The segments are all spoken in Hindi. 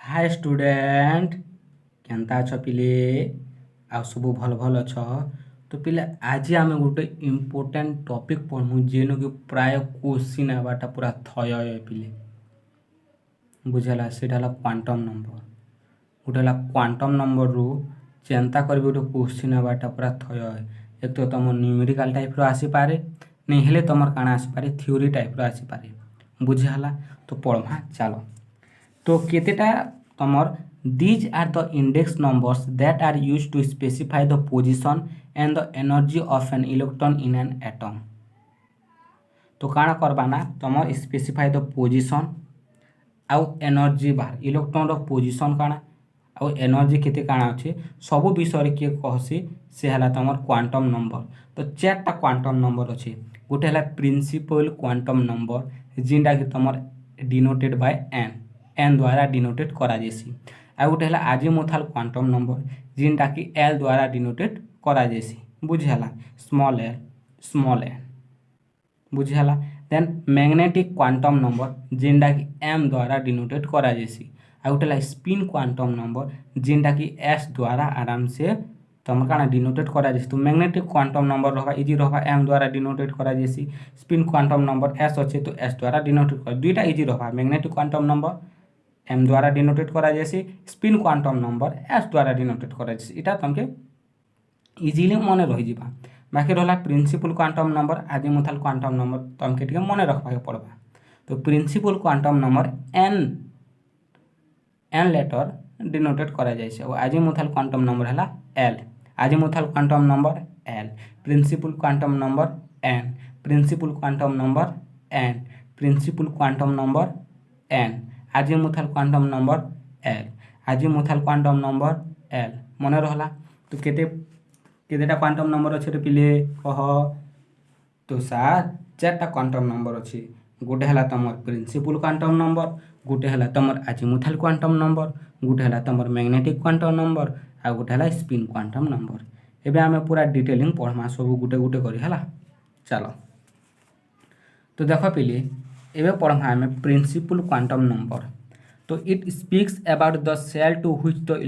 हाय स्टूडेंट केनता अछ पिले आ सब भल भल अछ। तो पिले आज आम गोटे इम्पोर्टेंट टॉपिक पढ़मु जेन कि प्राय क्वेश्चन आवाटा पूरा थय पिले बुझला से क्वांटम नंबर गोटे क्वांटम नंबर रु चिंता कर गोटे क्वेश्चन आवाटा पूरा थय। एक तो तुम न्यूमेरिकल टाइप रो आसी पारे नहीं हेले तुमर काना आसी पारे थ्योरी टाइप रो आसी पारे बुझला। तो पढ़मा चलो। तो केतेटा तमर these are the index numbers that are used to specify the position and the energy of an electron in an atom। तो काना करबा ना तमर स्पेसिफाई द पोजिशन आउ एनर्जी बाहर इलेक्ट्रॉन रो पोजिशन काना आउ एनर्जी केते काना अछि सब विषय के कहसी से हला तमर क्वांटम नंबर। तो चारटा क्वांटम नंबर अछि गोटे हला प्रिंसिपल क्वांटम नंबर जिंडा कि तमर डिनोटेड बाय एन द्वारा डिनोटेड करा जेसी। आ गोटे हला आजिमुथाल क्वांटम नंबर जिनटा कि एल द्वारा डिनोटेड करा जेसी बुझला स्मॉल एन बुझला। देन मैग्नेटिक क्वांटम नंबर जिनटा कि एम द्वारा डिनोटेड करा जेसी। आ गोटे हला स्पिन क्वांटम नंबर जिनटा कि एस द्वारा आराम से तुम काना डिनोटेड करा जेसी। तो मैग्नेटिक क्वांटम नंबर रहबा इजी रहबा एम द्वारा डिनोटेड करा जेसी। स्पिन क्वांटम नंबर एस अच्छे तो एस द्वारा डिनोटेड कर दुईटा इजी रहबा मैग्नेटिक क्वांटम नंबर एम द्वारा डिनोटेड करा जैसी स्पिन क्वांटम नंबर एस द्वारा डिनोटेड करा जैसी इटा तुमके इजीली मन रही जिबा। बाकी रहला principal quantum number azimuthal quantum number तुमके टिके मन रखबा के पड़बा। तो principal quantum number N letter denoted करा जैसे और आदिमुथाल क्वांटम नंबर हला L azimuthal quantum number L principal quantum number N principal quantum number N principal quantum number N azimuthal quantum number L azimuthal quantum number L मन रहला। तो केतेटा क्वांटम नंबर अच्छे रे पिले कह। तो सार चारटा क्वांटम नंबर अच्छे गोटे हला तमर प्रिंसिपल क्वांटम नंबर गोटे हला तमर आजिमुथाल क्वांटम नंबर गोटे हला तमर मैग्नेटिक क्वांटम नंबर आ गोटे हला स्पिन क्वांटम नंबर। एबे आमे पूरा डिटेलिंग पढ़मा सब गोटे गोटे करी हला चलो। तो देख पिले एबे पढ़मा आमे प्रिंसिपल क्वांटम नंबर। तो it speaks about the shell to which the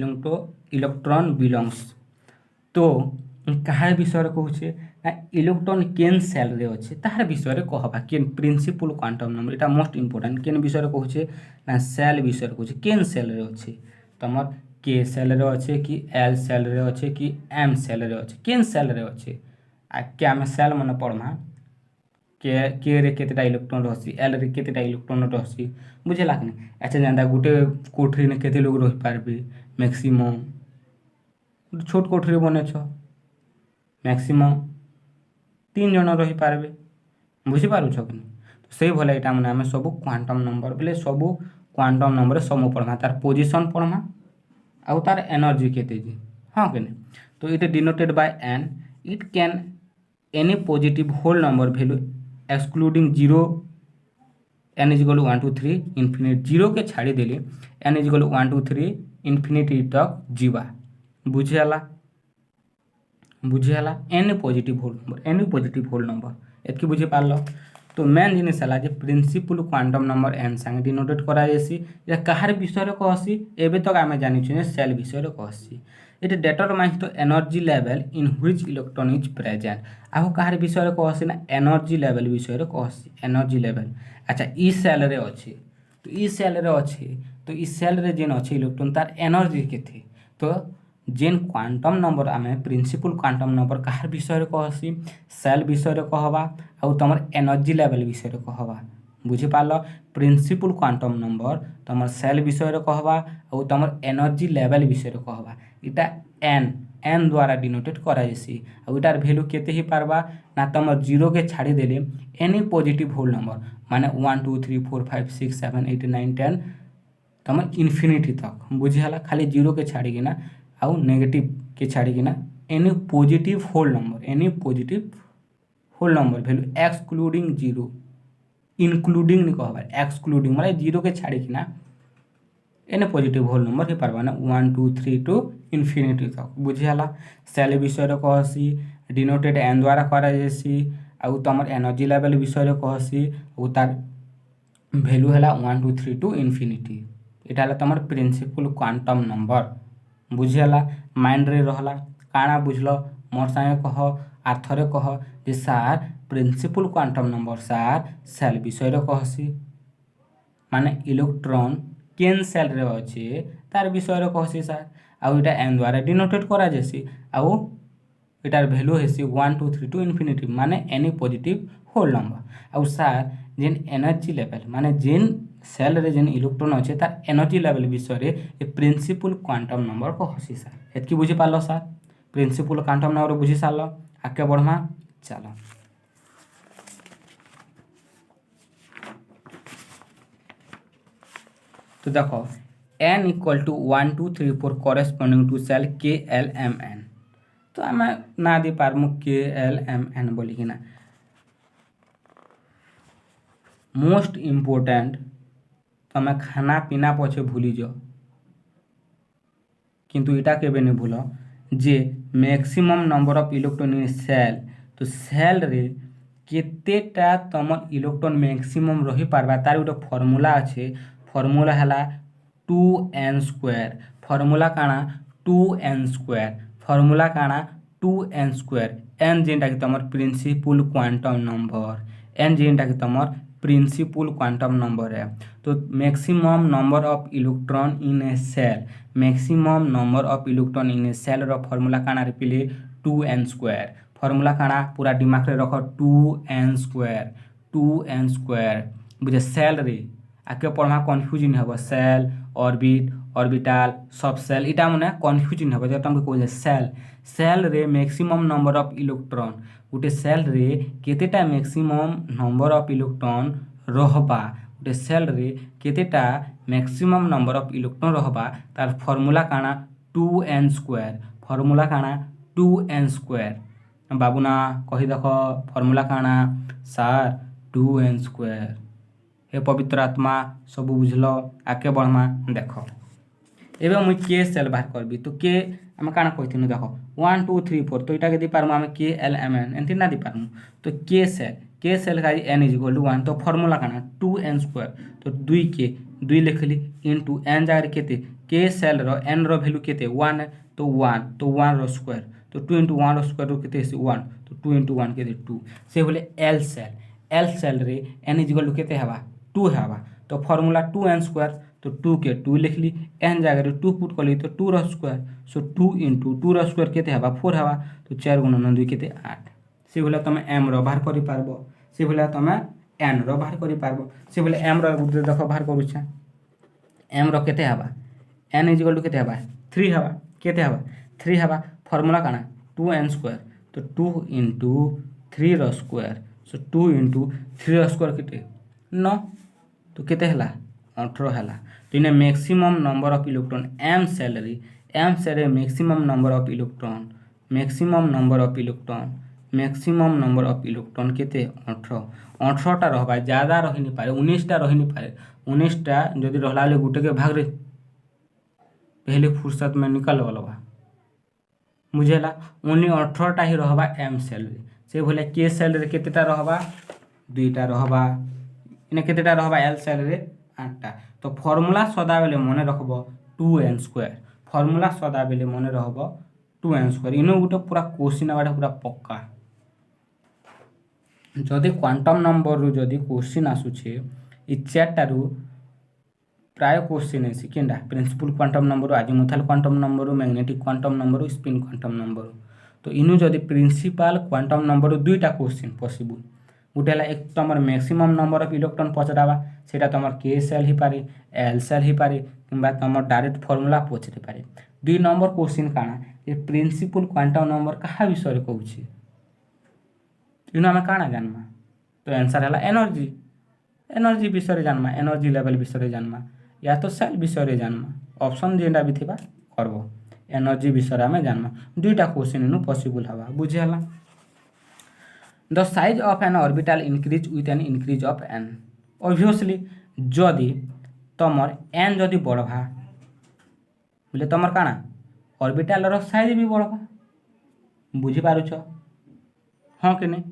electron belongs. तो कहार विषय कहूचे ना इलेक्ट्रॉन केन सेल रे अच्छे तार विषय कहबा केन प्रिंसिपल क्वांटम नंबर इटा मोस्ट इंपोर्टेंट केन विषय कहूचे ना सेल विषय कहूचे केन सेल रे अच्छे तमर के सेल रे अच्छे कि एल सेल रे अच्छे कि एम सेल रे अच्छे केन सेल रे अच्छे आ क्या में सेल मन पढ़मा के रे केतेटा इलेक्ट्रॉन रहसी एल रे केतेटा इलेक्ट्रॉन रहसी बुझेला कि नहीं। अच्छा जानता गोटे कोठरी ने केते लोग रही पारबे मैक्सिमम छोट कोठरी बने छ मैक्सिमम 3 जन रही पारबे बुझी पारू छ कि नहीं। तो सही भले एटा माने हमें सब क्वांटम नंबर बोले सब क्वांटम नंबर सब पढ़मा तार पोजीशन पढ़मा आ तार एनर्जी केते जी हां कि नहीं। तो it denoted by n it can any positive whole number value excluding 0 n is equal 1 2 3 infinity 0 के छाड़ी देली n इज इक्वल 1 2 3 इन्फिनिटी तक जीवा बुझेला एनी पॉजिटिव होल नंबर एतकी बुझे पारलो। तो मेन जिनिस हला जे प्रिंसिपल क्वांटम नंबर एन संगे डिनोटेड करा जेसी या कहार विषय रे कहसी एबे तक आमे जानि छु सेल विषय रे कहसी। It determines the energy level in which electron is present आहो कहार विषय रे कहसी ना एनर्जी लेवल विषय रे कहसी एनर्जी लेवल। अच्छा ई सेल रे अछि तो ई सेल रे अछि तो ई सेल रे जेन अछि इलेक्ट्रॉन तार एनर्जी केथे। तो जेन क्वांटम नंबर आमे प्रिंसिपल क्वांटम नंबर कहार विषय रे कहसी सेल विषय रे कहबा आ तमर एनर्जी लेवल विषय रे कहबा बुझी पारलो। प्रिंसिपल क्वांटम नंबर तमर सेल विषय रे कहबा आ तमर एनर्जी लेवल विषय रे कहबा इटा एन द्वारा डिनोटेड करा जेसी आ इटार वैल्यू केते ही पारबा ना तमर 0 के छाड़ी देले एनी पॉजिटिव होल नंबर माने 1 2 3 4 5 6 7 8 9 10 तमर इन्फिनिटी तक बुझिहाला खाली 0 के छाड़ी किना आउ नेगेटिव के छाड़ी किना any positive whole number value excluding 0 including नहीं कहबा एक्सक्लूडिंग माने 0 के छाड़ी किना एने पॉजिटिव होल नंबर के पारबा ना 1 2 3 टू इन्फिनिटी तक बुझिहाला। सेल विषय रे कहसी डिनोटेड एन द्वारा करा जेसी आ तमर एनर्जी लेवल विषय रे कहसी आ तार वैल्यू हला 1 2 3 टू इन्फिनिटी এটা হল তোমার প্রিন্সিপল क्वांटम नंबर बुझीगला माइंड रे रहला काଣା बुझल मोर संगे कह आर थरे कह जे सार प्रिंसिपल क्वांटम नंबर सार सेल विषय रे कहसी माने इलेक्ट्रॉन केन सेल रे अछि तार विषय रे कहसी सार आउ इटा एन द्वारा डिनोटेट करा जेसी आउ इटार वैल्यू हेसी 1 2 3 टू इन्फिनिटी माने एनी पॉजिटिव होल नंबर आउ सार जेन एनर्जी लेवल माने जेन सेल रे जेन इलेक्ट्रॉन अच्छे तार एनर्जी लेवल विषय रे ए प्रिंसिपल क्वांटम नंबर कहसी सार एतकी बुझी पालो सार प्रिंसिपल क्वांटम नंबर बुझी सारलो आगे बढ़मा चलो तो देखो n equal to 1 2 3 4 corresponding to shell के एल एम एन तो आम ना दी पारमु के एल एम एन बोलिकिना मोस्ट इम्पोर्टेंट तुम खाना पीना पछे भूली जाओ किंतु इटा केबे नहीं भूल जे maximum number of electron in shell तो सेल रे केतेटा तुम इलेक्ट्रॉन मैक्सिमम रही पारबा तार गोटे फॉर्मूला अच्छे फॉर्मूला है 2n² फॉर्मूला काना 2n² फॉर्मूला काना 2n² n जेनटा कि तुम प्रिंसिपल क्वांटम नंबर n जेनटा कि तुम प्रिंसिपल क्वांटम नंबर है तो maximum number of electron in a shell maximum number of electron in a shell रो फॉर्मूला काना रे पिले 2n² फॉर्मूला काना पूरा दिमाग रे रखो 2n² बुझे सेल रे आके पढ़मा कन्फ्यूजन हे सेल ऑर्बिट ऑर्बिटल सब सेल इटा माने कन्फ्यूजन हे जब तुमको कहले सेल सेल रे मैक्सिमम नंबर ऑफ इलेक्ट्रॉन गोटे सेल रे केतेटा मैक्सिमम नंबर ऑफ इलेक्ट्रॉन रहबा गोटे सेल रे केतेटा मैक्सिमम नंबर ऑफ इलेक्ट्रॉन रहबा तार फॉर्मूला काना 2n² फॉर्मूला काना 2n² बाबूना कहि देखो फॉर्मूला काना सार 2n² हे पवित्र आत्मा सब बुझल आगे बढ़मा देख एवं मुई के सेल बाहर करबी तो के आम काना कहथिनु देख 1 2 3 4 तो इटा के दी पारमु आम के एल एम एन एंती ना दी पारमु तो के सेल का n इक्वल टू 1 तो फॉर्मूला काना 2n² तो 2 के 2 लिखली इनटू n जागर केते के सेल रो n रो वैल्यू केते 1 तो 1 रो स्क्वायर तो 2 * 1 रो स्क्वायर रो केते 1 तो 2 * 1 केते 2 से बोले एल सेल रे n इक्वल टू केते हवा 2 हवा तो फॉर्मूला 2n² तो 2 के 2 लिखली n जगह 2 पुट कली तो 2 रो स्क्वायर सो 2 * 2 रो स्क्वायर केते हवा 4 हवा तो 4 × 2 केते 8 से भला तुम m रो बाहर करि पारबो से भला तुम n रो बाहर करि पारबो से भला m रो गुटे देखो बाहर करूछा m रो केते हवा n = केते हवा 3 हवा केते हवा 3 हवा फॉर्मूला काना 2n² तो 2 * 3 रो स्क्वायर सो 2 * 3 रो स्क्वायर केते 9 तो केते हला 18 हला तो इने maximum number of electron m shell रे मैक्सिमम नंबर ऑफ इलेक्ट्रॉन केते 18 टा रहबा ज्यादा रही नहीं पारे 19 टा रही नहीं पारे 19 टा जदि रहला ले गुटे के भाग रे पहले फुर्सत में निकल वाला मुझेला ओनली 18 टा ही रहबा m सेल रे से भले के सेल रे केतेटा रहबा 2 टा रहबा इने केतेटा रहबा एल सेल रे 8 टा तो फॉर्मूला सदा बेले मने रखबो 2n² फॉर्मूला सदा बेले मने रहबो 2n² इनो गुटे पूरा क्वेश्चन आबाटा पूरा पक्का जदि क्वांटम नंबर रु जदि क्वेश्चन आसुछे इ चारटा रु प्राय क्वेश्चन है केनडा principal quantum number azimuthal quantum number magnetic quantum number spin quantum number तो इनु जदि प्रिंसिपल क्वांटम नंबर दुईटा क्वेश्चन पॉसिबल गोटे है एक तुम मैक्सिमम नंबर ऑफ इलेक्ट्रॉन पचरावा सेटा तुम के सेल ही पारे एल सेल ही पारे किंबा तुम डायरेक्ट फॉर्मूला पचरे पारे 2 नंबर क्वेश्चन काना ये प्रिंसिपल क्वांटम नंबर कहा विषय रे कहूछि इनो हम काना जानमा तो आंसर है एनर्जी विषय रे जानमा एनर्जी लेवल विषय रे जानमा या तो सेल विषय रे जानमा ऑप्शन जेंडा भी थिबा करबो एनर्जी विषय रे हमें जानमा दुईटा क्वेश्चन इनु पॉसिबल हवा बुझियला The size of an orbital increase with an increase of n. Obviously, जदि तमर n जदि बढ़वा बोले तमर काना ऑर्बिटल रो साइज भी बढ़वा बुझी पारुछ हाँ कि नहीं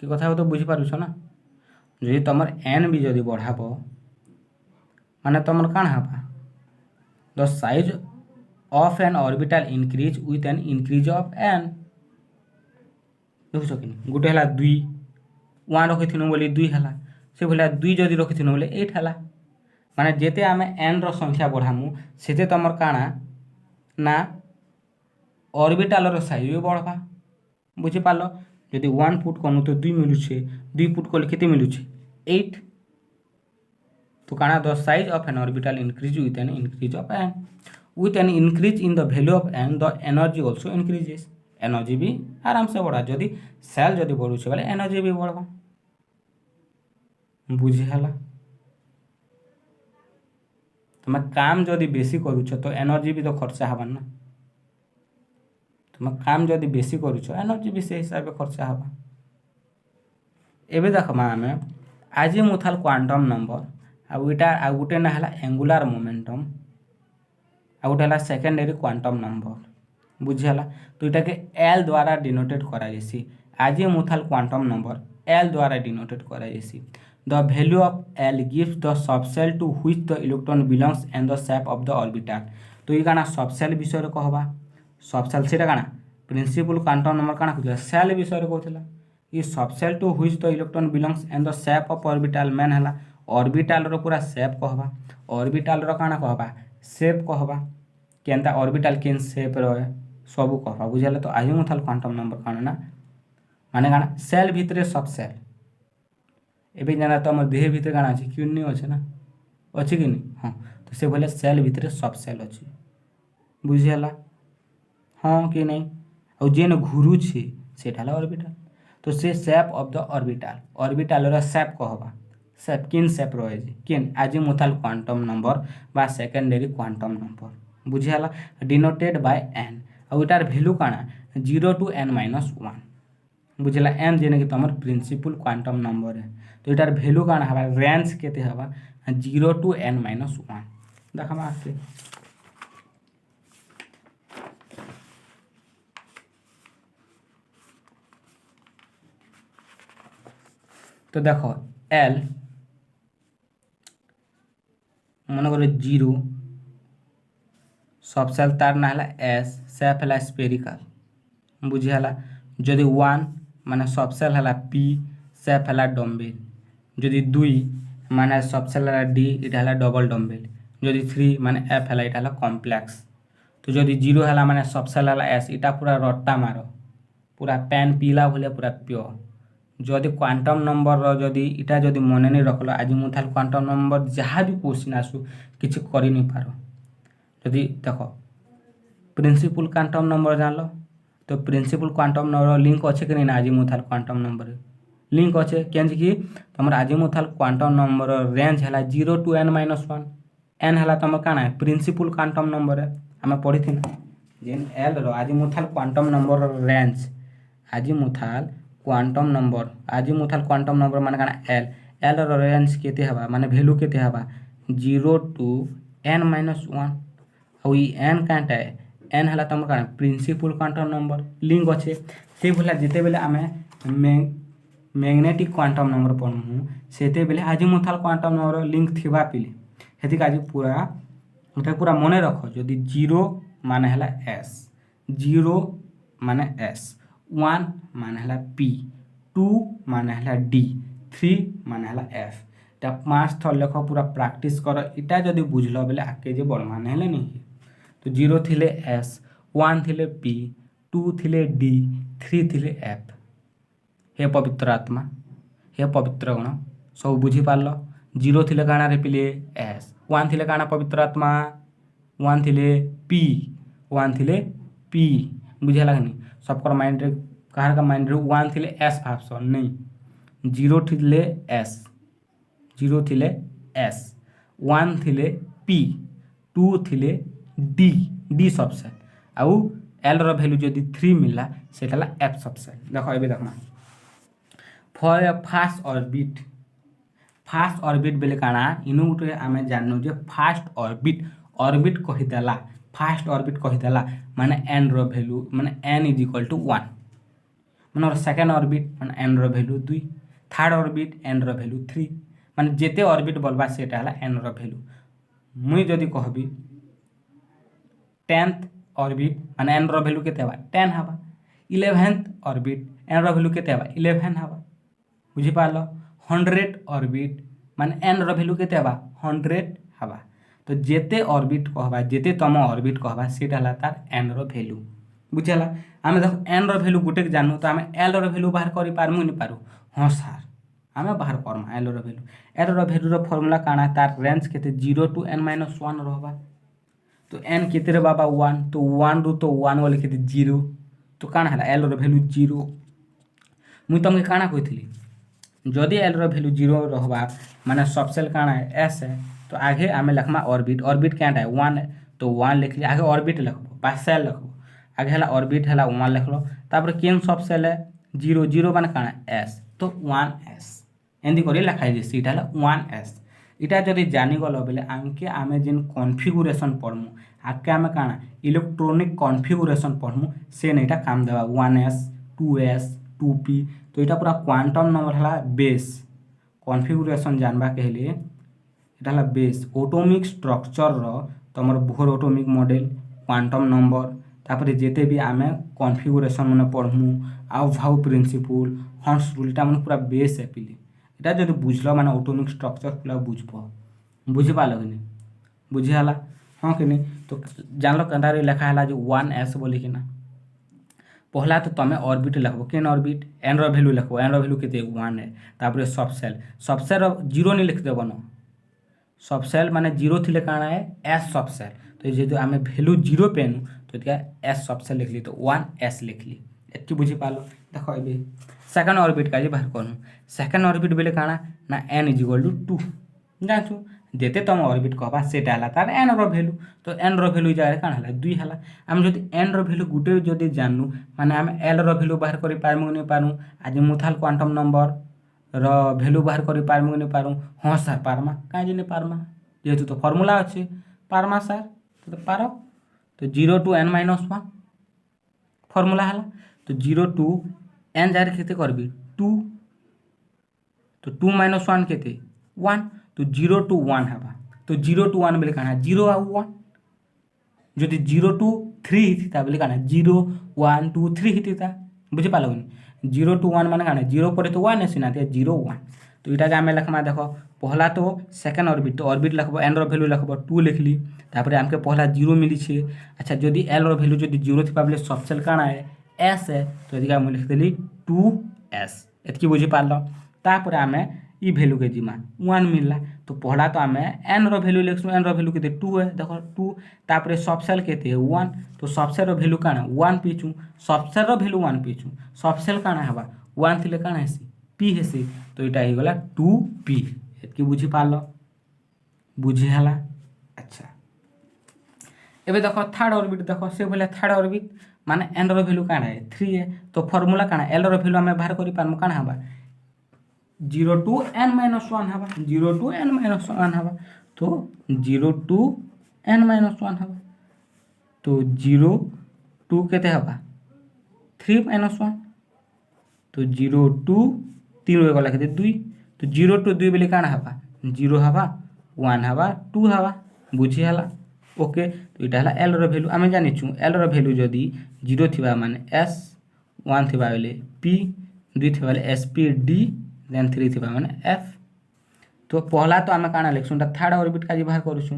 कि कथा तो बुझी पारुछ ना जदि तमर n भी जदि बढ़ाबो माने तुम काण हवा the size of an orbital increase with an increase of n देखुछ कि गोटे है 2 1 रखी बोली 2 है से भाया 2 जदि रखी बोले 8 है माने जेते आमे एन रो संख्या बढ़ामु सेते तुम काणा ना ऑर्बिटल रो साइज भी बढ़वा बुझिपार जदि 1 पुट कनु तो 2 मिलुछे 2 पुट कले केते मिलुछे 8 तो काणा the size of an orbital increase with an increase of n with an increase in the value of n the energy also increases energy भी आराम से बढ़ा जदि सेल जदि बढ़ुचे बोले एनर्जी भी बढ़वा बुझीगला तुम काम जदि बेसी करूछ तो एनर्जी भी तो खर्चा हवा ना तुम काम जदि बेसी करूछ एनर्जी भी से हिसाब से खर्चा हवा एबे देखमा आमे आजीमुथाल क्वांटम नंबर आ गोटे ना हला एंगुलर मोमेंटम आ गोटे है सेकेंडरी क्वांटम नंबर बुझीगला तो यहाँ के एल द्वारा डिनोटेट करा जासी आजीमुथाल क्वांटम नंबर एल द्वारा डिनोटेट करा जासी the value of l gives the subshell to which the electron belongs and the shape of the orbital तो ये काना सबसेल विषय रे कहबा सबसेल सेटा काना प्रिंसिपल क्वांटम नंबर काना कहला सेल विषय रे कहला ये subshell to which the electron belongs and the shape of orbital main हला ऑर्बिटल रो पूरा शेप कहबा ऑर्बिटल रो काना कहबा शेप कहबा केनता ऑर्बिटल केन शेप रहे सबू कहबा बुझाला तो आजीमुथाल क्वांटम नंबर काना ना माने काना सेल भितरे सब सेल एबे जाना तो हमर देह भितरे काना अछि क्यों नहीं अछि ना अछि कि नहीं हां तो से बोले सेल भितरे सब सेल अछि बुझाला हां कि नहीं और जेन घुरु छी सेठाला ऑर्बिटल तो से शेप ऑफ द ऑर्बिटल रो शेप कहबा शेप किन शेप रहे जी किन आजीमुथाल क्वांटम नंबर बा सेकेंडरी क्वांटम नंबर बुझाला डिनोटेड बाय एन और इटार वैल्यू काना 0 to n-1 बुझला एन जेने कि तमर प्रिंसिपल क्वांटम नंबर है तो इटार वैल्यू काना हवा रेंज केते हवा 0 to n-1 देखमा आके तो देखो एल मन करो 0 सबसेल तार ना हला एस शेप हला स्फेरिकल बुझिहला जदि 1 माने सबसेल हला पी शेप हला डम्बेल जदि 2 माने सबसेल हला डी इटा हला डबल डम्बेल जदि 3 माने एफ हला इटा हला कॉम्प्लेक्स तो जदि 0 हला माने सबसेल हला एस इटा पूरा रट्टा मारो पूरा पेन पीला भले पूरा प्योर जदि क्वांटम नंबर रो जदि इटा जदि मने नहीं रखलो आजीमुथाल क्वांटम नंबर जहाँ भी क्वेश्चन आसु किछि करि नहीं पारो यदि देखो प्रिंसिपल क्वांटम नंबर जानलो तो प्रिंसिपल क्वांटम नंबर लिंक अच्छे कि नहीं आजीमुथाल क्वांटम नंबर लिंक अच्छे केंज कि तुम आजीमुथाल क्वांटम नंबर रेंज है 0 to n-1 एन है तुम काना प्रिंसिपल क्वांटम नंबर है आम पढ़ी थी ना जेन एल रो azimuthal quantum number range azimuthal quantum number माने काना एल रो रेंज केते हवा माने वैल्यू केते हवा 0 to n-1 और ये एन काटा है एन है तुम क्या प्रिंसिपल क्वांटम नंबर लिंक अच्छे से भाया जिते बेले आम मैग्नेटिक क्वांटम नंबर पढ़मु से बेले आजीमुथाल क्वांटम नंबर लिंक थिबा पिले हेतिक आज पूरा मतलब पूरा मने रख जदि 0 माने हला एस 0 माने एस 1 माने हला पी 2 माने हला डी 3 माने हला एफ ता 5 थर लेख पूरा प्रैक्टिस कर इटा जदि बुझलो बेले आके जे बड़ माने हले नहीं तो 0 थिले एस 1 थिले पी 2 थिले डी 3 थिले एफ हे पवित्र आत्मा हे पवित्र गण सब बुझी पारल 0 थिले काना रे पिले एस 1 थिले काना पवित्र आत्मा 1 थिले पी 1 थिले पी बुझे लगनी सबकर माइंड रे कहार का माइंड रे 1 थिले एस भावसन नहीं 0 थिले एस 0 थिले एस 1 थिले पी 2 थिले डी डी सबसेल आउ एल रो वैल्यू जदि 3 मिलला सेटाला एफ सबसेल देखो एबे देखना फॉर ए फास्ट ऑर्बिट बेले काना इनु गुटे आमे जाननु जे फास्ट ऑर्बिट कहिदेला फास्ट ऑर्बिट कहिदेला माने एन रो वैल्यू माने n = 1 माने सेकंड ऑर्बिट माने n रो वैल्यू 2 थर्ड ऑर्बिट n रो वैल्यू 3 माने जेते ऑर्बिट बोलबा सेटा हला n रो वैल्यू मुई जदि कहबी 10th ऑर्बिट माने n रो वैल्यू केते हवा 10 हवा 11th ऑर्बिट n रो वैल्यू केते हवा 11 हवा बुझी पालो 100th ऑर्बिट माने n रो वैल्यू केते हवा 100 हवा तो जेते ऑर्बिट कहबा जेते तम ऑर्बिट कहबा सेटा हला तार n रो वैल्यू बुझला आमे देखो n रो वैल्यू गुटे जानू तो आमे l रो वैल्यू बाहर करि पारमु नि पारू हां सर आमे बाहर करमा l रो वैल्यू रो फार्मूला काना तार रेंज केते 0 to n - 1 रहबा तो n केते रे बाबा 1 तो 1 रु तो 1 वाले केते 0 तो काना हला l रो वैल्यू 0 मुई तमके काना कहितली जदि l रो वैल्यू 0 रहबा माने सबसेल काना है s है तो आगे आमे लिखमा ऑर्बिट क्या है 1 है तो 1 लिख लिया आगे ऑर्बिट लिखबो बा सेल लिखबो आगे हला ऑर्बिट हला 1 लिखलो तापर केन सबसेल है 0 0 माने काना s तो 1s एंदी करी लिखाई जे सीटा हला 1s इटा जदि जानि गलो बेले आमके आमे जिन कॉन्फ़िगरेशन पढमु आके आमे काना इलेक्ट्रॉनिक कॉन्फ़िगरेशन पढमु से नेटा काम देबा 1s 2s 2p तो इटा पूरा क्वांटम नंबर हला बेस कॉन्फ़िगरेशन जानबा के लिए इटा हला बेस एटॉमिक स्ट्रक्चर रो तमर Bohr atomic model quantum number तापर जेते भी आमे कॉन्फ़िगरेशन माने पढमु आउ भाउ प्रिंसिपल हर्ट्ज रूल इटा माने पूरा बेस है पिली इटा जदि बुझलो माने एटॉमिक स्ट्रक्चर पूरा बुझबो बुझि पालो कि बुझि हला हां कि नहीं तो जानलो कंदारे लिखा हला जो 1s बोली कि ना पहला तो तमे ऑर्बिट लिखबो केन ऑर्बिट n रो वैल्यू लिखबो n रो वैल्यू केते 1 है तापर सबसेल रो 0 नहीं लिख देबो न सबसेल माने 0 थिले काना है s सबसेल तो जे जो आमे वैल्यू 0 पेनु तो क्या s सबसेल लिखली तो 1s लिखली एत्की बुझि पालो देखो एबे सेकंड ऑर्बिट का जे बाहर करनु सेकंड ऑर्बिट बेले काना ना n = 2 जानछु जेते तम ऑर्बिट कहबा सेटा हला तार n रो वैल्यू तो n रो वैल्यू जाय काना हला 2 हला हम जदि n रो वैल्यू गुटे जदि जाननु माने हम l रो वैल्यू बाहर करि पारमु नि पारु आज मुथाल क्वांटम नंबर रो वैल्यू बाहर करि पारमु नि पारु हां सर पारमा काहे जे नि पारमा जेतु तो फार्मूला अछि पारमा सर तो पारो तो 0 to n - 1 फार्मूला हला तो 0 to n जार केते करबी 2 तो 2 - 1 केते 1 तो 0 to 1 हबा तो 0 to 1 बेले काना 0 आ 1 जदि 0 to 3 हिता बेले काना 0 1 2 3 हिता बुझि पालो 0 to 1 माने काना 0 परे तो 1 एसिना ते 0 1 तो इटा के आमे लिखमा देखो पहला तो सेकंड ऑर्बिट तो ऑर्बिट लिखबो n रो वैल्यू लिखबो 2 लिखली तापर हमके पहला 0 मिली छे अच्छा जदि l रो वैल्यू जदि 0 थिबा बेले सबसेल काना है s है तो एदिका हम लिख देली 2s एतकी बुझि पालो तापर आमे ई वैल्यू के जिमा 1 मिलला तो पहला तो आमे n रो वैल्यू लिखसु n रो वैल्यू केते 2 है देखो 2 तापर सबसेल केते 1 तो सबसेल रो वैल्यू काना 1 पीचू सबसेल रो वैल्यू 1 पीचू सबसेल काना हबा 1 थिले काना हेसी p हेसी तो इटा ही गला 2p एतकी बुझि पालो बुझि हला अच्छा एबे देखो थर्ड ऑर्बिट देखो से भले थर्ड ऑर्बिट माने n रो वैल्यू काना है 3 है तो फार्मूला काना l रो वैल्यू हमें बाहर करि पारमु काना हबा 0 to n - 1 हबा 0 to n - 1 हबा तो 0 to n - 1 हबा तो 0 2 केते हबा 3 - 1 तो 0 2 3 रो गला केते 2 तो 0 to 2 बेले काना हबा 0 हबा 1 हबा 2 हबा बुझि हला ओके तो इटा हला l रो वैल्यू आमे जानि छु l रो वैल्यू जदी 0 थिबा माने s 1 थिबा बेले p 2 थिबा बेले sp d देन 3 थिबा माने f तो पहला तो आमे काना लिखसु थर्ड ऑर्बिट का जी बाहर करूछु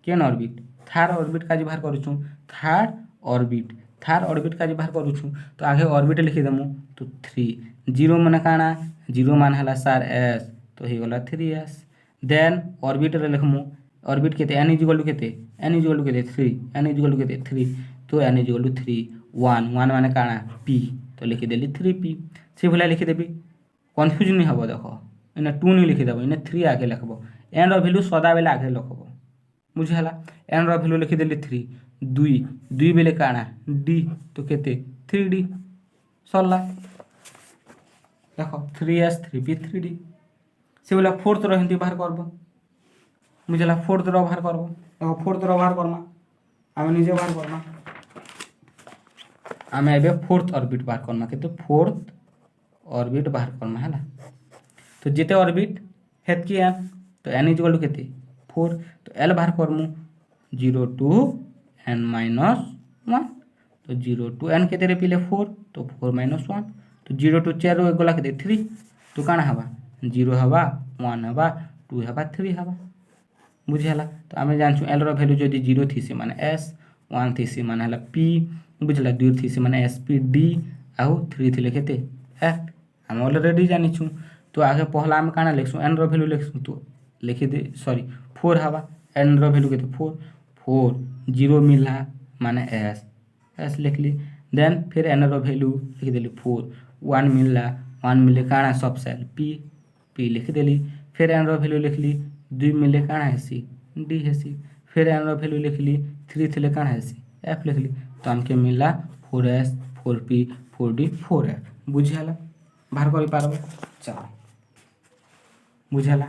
केन ऑर्बिट थर्ड ऑर्बिट का जी बाहर करूछु थर्ड ऑर्बिट का जी बाहर करूछु तो आगे ऑर्बिट लिखि देमु तो 3 0 माने काना 0 मान हला सर s तो ही गला 3s देन ऑर्बिट रे लिखमु ऑर्बिट केते n = केते n = केते 3 n = केते 3 तो n = 3 1 1 माने काना p तो लिखि देली 3p से भला लिखि देबी कंफ्यूज नहीं हबो देखो इने 2 नहीं लिखि देबो इने 3 आगे लिखबो n रो वैल्यू सदा बेले आगे लिखबो बुझि हला n रो वैल्यू लिखि देली 3 2 बेले काना d तो केते 3d सरला देखो 3s 3p 3d से बोला फोर्थ रो हिंदी बाहर करबो बुझला फोर्थ रो बाहर करबो देखो फोर्थ रो बाहर करना आमे निजे बाहर करना आमे एबे फोर्थ ऑर्बिट बाहर करना केते फोर्थ ऑर्बिट बाहर करना है ना तो जेते ऑर्बिट हेत की n तो n = केते फोर तो एल बाहर करमु 0 टू n माइनस 1 तो 0 टू n केते पिले 4 तो 4 माइनस 1 तो 0 टू 4 गला केते 3 तो काଣା हवा 0 हवा 1 हवा 2 हवा 3 हवा बुझेला तो आमे जानछु एल रो वैल्यू जदि 0 थीसी माने s 1 थीसी माने हला p बुझला 2 थीसी माने s p d आउ 3 थिले केते f हम ऑलरेडी जानिछु तो आगे पहला आमे काଣା लिखसु n रो वैल्यू लिखसु तो लिखि दे सॉरी 4 हवा n रो वैल्यू केते 4 4 0 मिला माने s लिखली देन फिर n रो वैल्यू लिख देली 4 1 मिला 1 मिले काଣା सब सेल p लिख देली फिर n रो वैल्यू लिखली 2 मिले काଣା हेसी d हेसी फिर n रो वैल्यू लिखली 3 थिले काଣା हेसी f लिखली तो हमके मिला 4s 4p 4d 4f बुझेला बाहर करि पारबो चलो बुझेला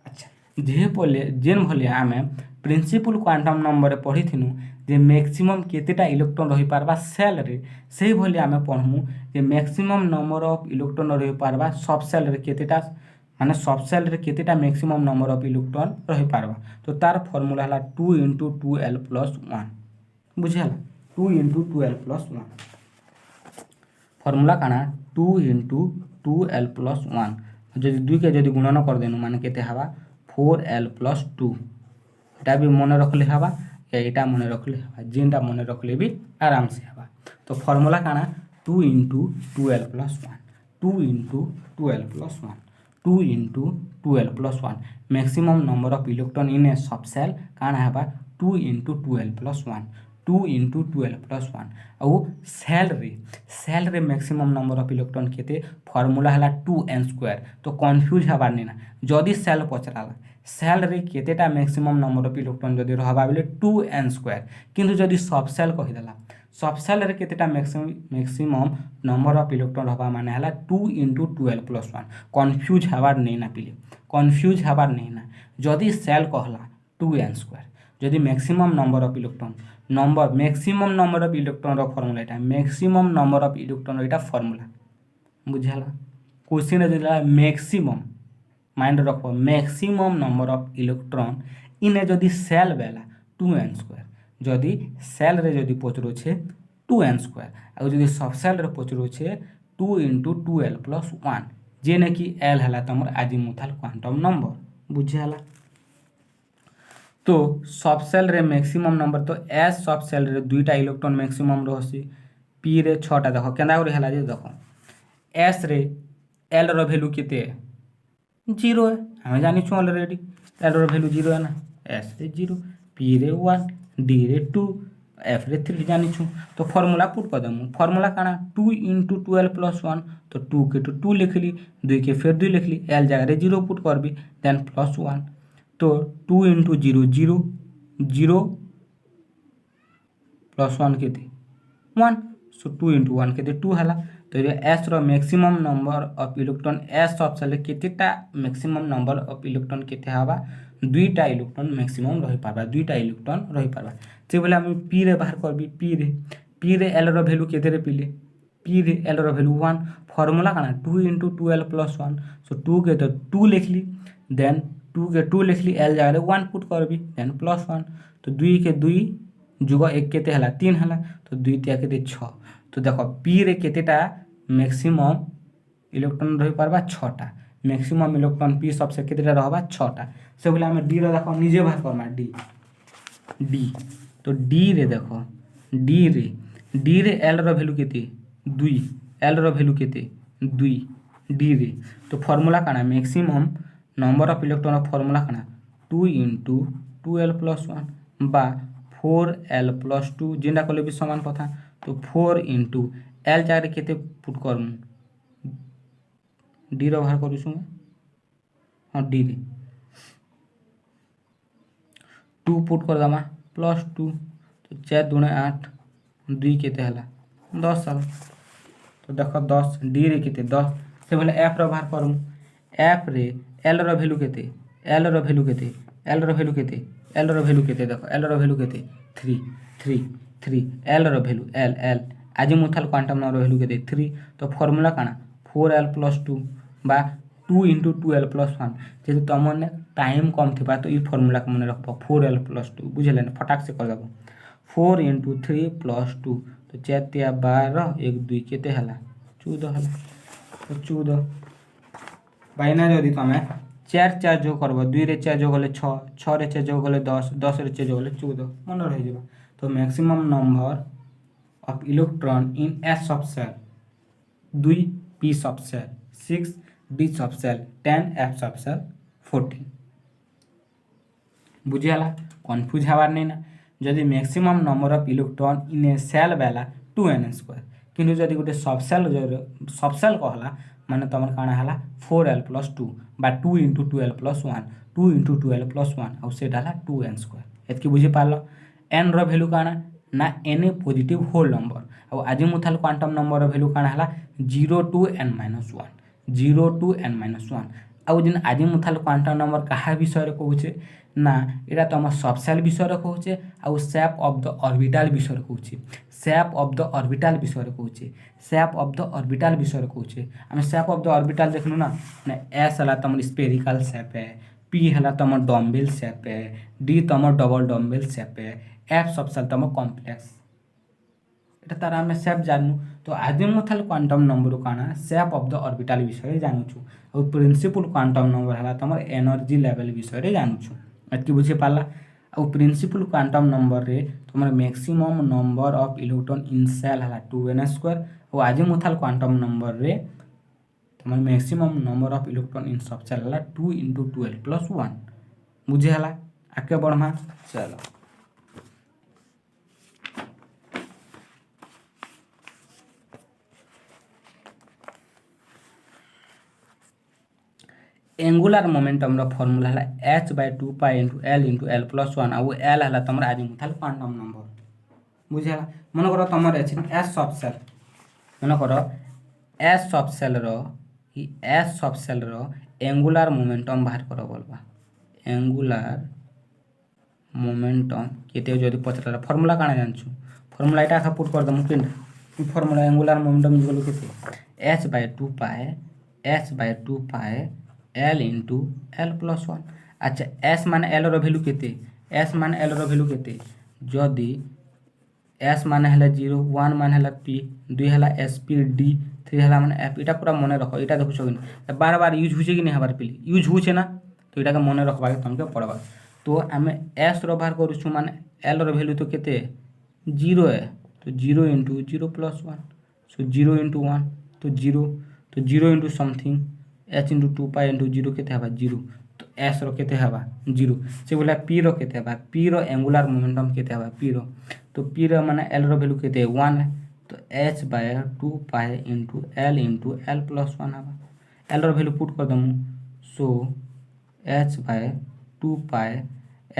अच्छा जे बोले जेन भले आमे principal quantum number पढ़िथिनु J maximum केतेटा electron रही पारबा सेल रे सेही भले आमे पढ़मु जे मैक्सिमम नंबर ऑफ इलेक्ट्रॉन रही पारबा सब सेल रे केतेटा माने सब सेल रे केतेटा मैक्सिमम नंबर ऑफ इलेक्ट्रॉन रही पारबा तो तार फार्मूला हला 2 * 2l + 1 बुझेला 2 * 2l + 1 फार्मूला काना 2 * 2l + 1 जदि 2 के जदि गुणन कर देनु माने केते हवा 4l + 2 एटा भी मने रखले हवा या एटा मने रखले हवा जेनटा मने रखले भी आराम से हवा तो फार्मूला काना 2 * 2l + 1 2 * 2l + 1 2 * 2l + 1 maximum number of electron in a subshell काना हवा 2 * 2l + 1 2 * 2l + 1 औ सेल रे मैक्सिमम नंबर ऑफ इलेक्ट्रॉन केते फार्मूला हला 2n² तो कंफ्यूज हबार नेना जदि सेल पचराला सेल रे केतेटा मैक्सिमम नंबर ऑफ इलेक्ट्रॉन जदि रहबा बेले 2n² किंतु जदि सब सेल कहि देला सब सेल रे केतेटा मैक्सिमम नंबर ऑफ इलेक्ट्रॉन रहबा माने हला 2 * 2l + 1 कंफ्यूज हबार नेना पिले कंफ्यूज हबार नेना जदि सेल कहला 2n² जदि maximum number of electron maximum number of electron रो फार्मूला एटा मैक्सिमम नंबर ऑफ इलेक्ट्रॉन एटा फार्मूला बुझला क्वेश्चन रे दिला मैक्सिमम माइंड रखो मैक्सिमम नंबर ऑफ इलेक्ट्रॉन इने जदि सेल बेला 2n² जदि सेल रे जदि पचरो छे 2n² आ जदि सब सेल रे पचरो छे 2 * 2l + 1 जेने कि l हला तमर अजीमुथल क्वांटम नंबर बुझला तो सब सेल रे मैक्सिमम नंबर तो s सब सेल रे दुईटा इलेक्ट्रॉन मैक्सिमम रहसी p रे 6टा देखो केना करी हला जे देखो s रे l रो वैल्यू केते 0 है हम जानि छु ऑलरेडी l रो वैल्यू 0 है ना s रे 0 p रे 1 d रे 2 f रे 3 जानि छु तो फार्मूला पुट कर दमु फार्मूला काना 2 * 2l + 1 तो 2 के तो 2 लिखली 2 के फिर 2 लिखली l जगह रे 0 पुट करबी देन +1 तो 2 * 0 0 0 + 1 केते 1 सो 2 * 1 केते 2 हला तो ये s रो maximum number of electron s सब सेल केतेटा मैक्सिमम नंबर ऑफ इलेक्ट्रॉन केते हवा दुईटा इलेक्ट्रॉन मैक्सिमम रही पारबा दुईटा इलेक्ट्रॉन रही पारबा से बोले हम p रे बाहर करबी p रे l रो वैल्यू केते रे पिले p रे l रो वैल्यू 1 फार्मूला काना 2 * 2l + 1 सो 2 के तो 2 लिखली देन 2 के 2 लिखली l जगह रे 1 पुट करबी देन +1 तो 2 के 2 जुगा 1 केते हला 3 हला तो 2 * 3 केते 6 तो देखो p रे केतेटा मैक्सिमम इलेक्ट्रॉन रही पारबा 6टा मैक्सिमम इलेक्ट्रॉन p सबसे केतेटा रहबा 6टा से बोले हम d रो देखो निजे बाहर करना d तो d रे देखो d रे l रो वैल्यू केते 2 l रो वैल्यू केते 2 d रे तो फार्मूला काना maximum number of electron formula काना 2 * 2l + 1 बा 4l + 2 जेंडा कले भी समान कथा तो 4 * l जारे केते पुट करमु d रो बाहर करूछु हां d रे 2 पुट कर दमा +2 तो 4 * 2 = 8 2 केते हला 10 हला तो देखो 10 d रे केते 10 से बोले f रो बाहर करमु f रे l रो वैल्यू केते l रो वैल्यू केते l रो वैल्यू केते l रो वैल्यू केते देखो l रो वैल्यू केते 3 l रो value l azimuthal quantum number value केते 3 तो फार्मूला काना 4l + 2 बा टू इंटू 2l प्लस 1 जेहेतु तुमने टाइम कम थी तो ये फर्मूला को मन रख 4l प्लस 2 बुझे फटाक से करदेव 4 इंटू 3 प्लस 2 तो 4 तिया 12 1 2 केते हला 14 हला तो 14 बाइना जदि तुम 4 4 जो करब 2 रे 4 जो गले 6 6 रे 4 जो गले 10 10 रे 4 जो गले 14 मन रही जाबा तो maximum number of electron in s सब shell 2 p sub shell 6 d sub shell 10 f sub shell 14 बुझीगला कन्फ्यूज हबार नहीं ना जदि maximum number of electron in a shell बेला 2n² किंतु जदि गोटे सबसेल कहला माने तुम काना हला 4l प्लस 2 बा 2 into 2l plus 1 2 into 2l plus 1 और सेटा हला 2n² एतकी बुझी पारल n रो वैल्यू काना ना n ए पॉजिटिव होल नंबर और आजिमुथल क्वांटम नंबर रो वैल्यू काना हला 0 टू n-1 0 टू n-1 आउ जिन आजिमुथल क्वांटम नंबर कहा विषय रे कहूचे ना एटा तुम सबसेल विषय रे कहूचे आउ शेप ऑफ द ऑर्बिटल विषय रे कहूचे शेप ऑफ द ऑर्बिटल विषय रे कहूचे शेप ऑफ द ऑर्बिटल विषय रे कहूचे हम शेप ऑफ द ऑर्बिटल देखनु ना s हला तुम स्फेरिकल शेप है p हला तुम डम्बेल शेप है d तुम डबल डम्बेल शेप है f सबसेल तुम कॉम्प्लेक्स এটা তারা আমি সেপ জানু তো আজিমুথাল কোয়ান্টাম নম্বর কানা সেপ অফ দ অরবিটাল বিষয়ে জানুছু আর প্রিন্সিপল কোয়ান্টাম নম্বর হলা তোমার এনার্জি লেভেল বিষয়ে জানুছু এতকি বুঝি পারলা আর প্রিন্সিপল কোয়ান্টাম নম্বর রে তোমার maximum number of electron in shell হলা 2n² আর আজিমুথাল কোয়ান্টাম নম্বর রে তোমার maximum number of electron in sub shell হলা 2 इंटू 12 प्लस 1 বুঝি হলা আগে বড়মা চলো एंगुलर मोमेंटम रो फॉर्मूला है h/2 into l into l plus 1 और l है तुम आजिमुथल क्वांटम नंबर बुझे मन कर तुम s सब सेल मन कर s सब सेल रो s सब सेल रो एंगुलर मोमेंटम बाहर कर बोलबा एंगुलर मोमेंटम केते जदि पचरा फॉर्मूला काना जानछु फॉर्मूला एटा का पुट कर दम किन फॉर्मूला एंगुलर मोमेंटम इक्वल केते h/2 l into l plus 1 अच्छा s माने l रो वैल्यू केते s माने l रो वैल्यू केते जदि s माने हला 0 1 माने हला p 2 हला sp d 3 हला माने f इटा पूरा मने रखो इटा देखु छगिन बार बार यूज होचे कि नहीं हबार पिली यूज होचे ना तो इटा के मने रखबा के तुमके पड़बा तो हमें s रो बाहर करू छु माने l रो वैल्यू तो केते 0 है तो 0 इंटू 0 प्लस 1 सो 0 इंटू 1 तो 0 तो 0 into something h into 2 pi into 0 केते हबा 0 तो s रो केते हबा 0 से बोला p रो केते हबा p रो एंगुलर मोमेंटम केते हबा p रो तो p रो माने l रो वैल्यू केते 1 है तो h/2 pi into l into l plus 1 हबा l रो वैल्यू पुट कर दमु सो h/2 पाई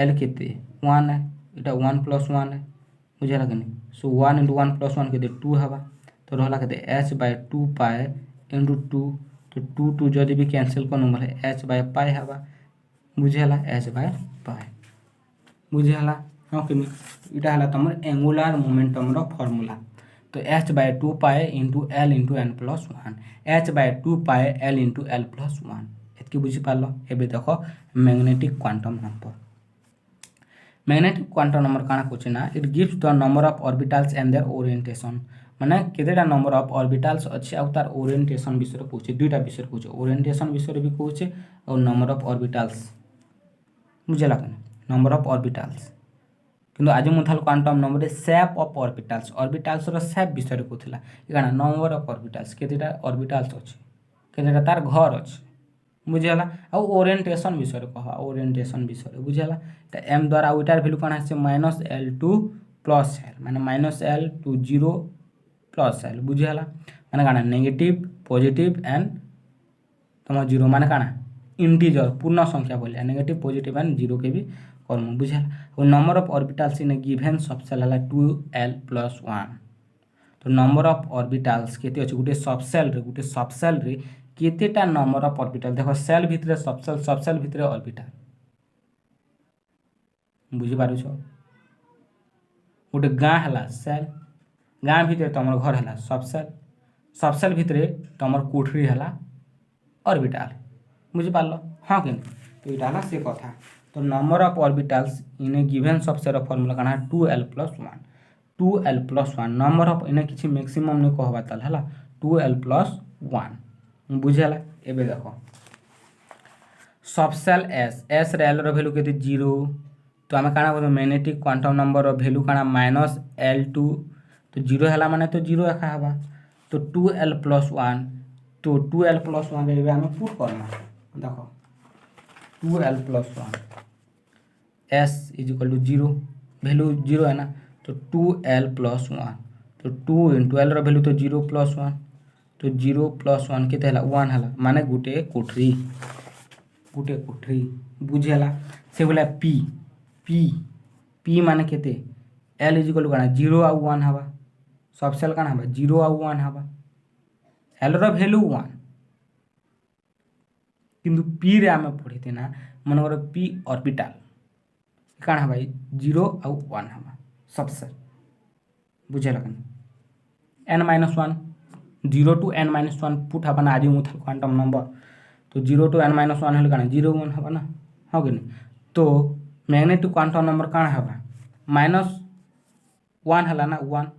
l केते 1 है इटा 1 प्लस 1 है बुझे लगनी सो 1 इंटू 1 प्लस 1 केते 2 हबा तो रहला केते h/2 पाई इंटू 2 तो 2 2 जदि भी कैंसिल कर नंबर है h/पाई हबा बुझेला h/पाई बुझेला ओके इटा हला तमर एंगुलर मोमेंटम रो फार्मूला तो h/2 pi into l into n plus 1 h/2 pi l into l plus 1 एतकी बुझी पारलो एबे देखो magnetic quantum number magnetic quantum number काना कोचे ना it gives the number of orbitals and their orientation माने केतेटा नंबर ऑफ ऑर्बिटल्स अछि आ तार ओरिएंटेशन विषय रे कहूचे दुईटा विषय रे कहूचे ओरिएंटेशन विषय रे भी कहूचे और नंबर ऑफ ऑर्बिटल्स बुझला कने नंबर ऑफ ऑर्बिटल्स किंतु आजिमुथल क्वांटम नंबर रे शेप ऑफ ऑर्बिटल्स रो शेप विषय रे कहूथिला इकाना नंबर ऑफ ऑर्बिटल्स केतेटा ऑर्बिटल्स अछि केतेटा तार घर अछि बुझला आ ओरिएंटेशन विषय रे कह ओरिएंटेशन विषय रे बुझला त m द्वारा उटार वैल्यू काना छै -l टू प्लस l माने -l टू 0 प्लस l बुझला माने काना नेगेटिव पॉजिटिव एंड तम 0 माने काना इंटीजर पूर्ण संख्या बोले नेगेटिव पॉजिटिव एंड 0 के भी करमु बुझला और number of orbitals in given subshell हला 2l प्लस 1 तो नंबर ऑफ ऑर्बिटल्स केते अछि गुटे सबसेल रे केतेटा नंबर ऑफ ऑर्बिटल देखो सेल भितरे सबसेल भितरे ऑर्बिटल बुझी पारु छो गोटे गाँ हला सेल गाँ भितरे तमर घर हला सबसेल भितरे तमर कोठरी हला ऑर्बिटल बुझिपार हाँ कि तो यहाँ से कथा तो number of orbitals in a given subset formula कण 2l+1 2l+1 नंबर ऑफ इन किसी मैक्सिमम नहीं कहबा ताल है 2l+1 बुझेला एबे देखो सबसेल एस एल वैल्यू के 0 तो आम क्या बोल मैग्नेटिक क्वांटम नंबर वैल्यू क्या -L2 तो 0 है माने तो 0 एका हवा तो 2l+1 तो 2l+1 आम पुट करना देखो 2l+1 s = 0 वैल्यू 0 है ना तो 2l+1 तो 2 × l वैल्यू तो 0+1 तो 0+1 के 1 है माने गोटे कोठरी बुझेला से बोला पी पी पी माने केते एल = काना 0 आ 1 हवा सबसेल काना हवा 0 आ 1 हवा एल रो वैल्यू 1 किंतु पी रे आमे पढ़िते ना मन कर पी ऑर्बिटल काना हवा 0 आ 1 हवा सबसेल बुझेला n - 1 0 to n-1 पुट हवा ना आजिमुथल क्वांटम नंबर तो 0 to n-1 हेले काना 0 1 हवा ना हाँ कि नहीं तो मैग्नेटिक क्वांटम नंबर काना हवा -1 हला ना 1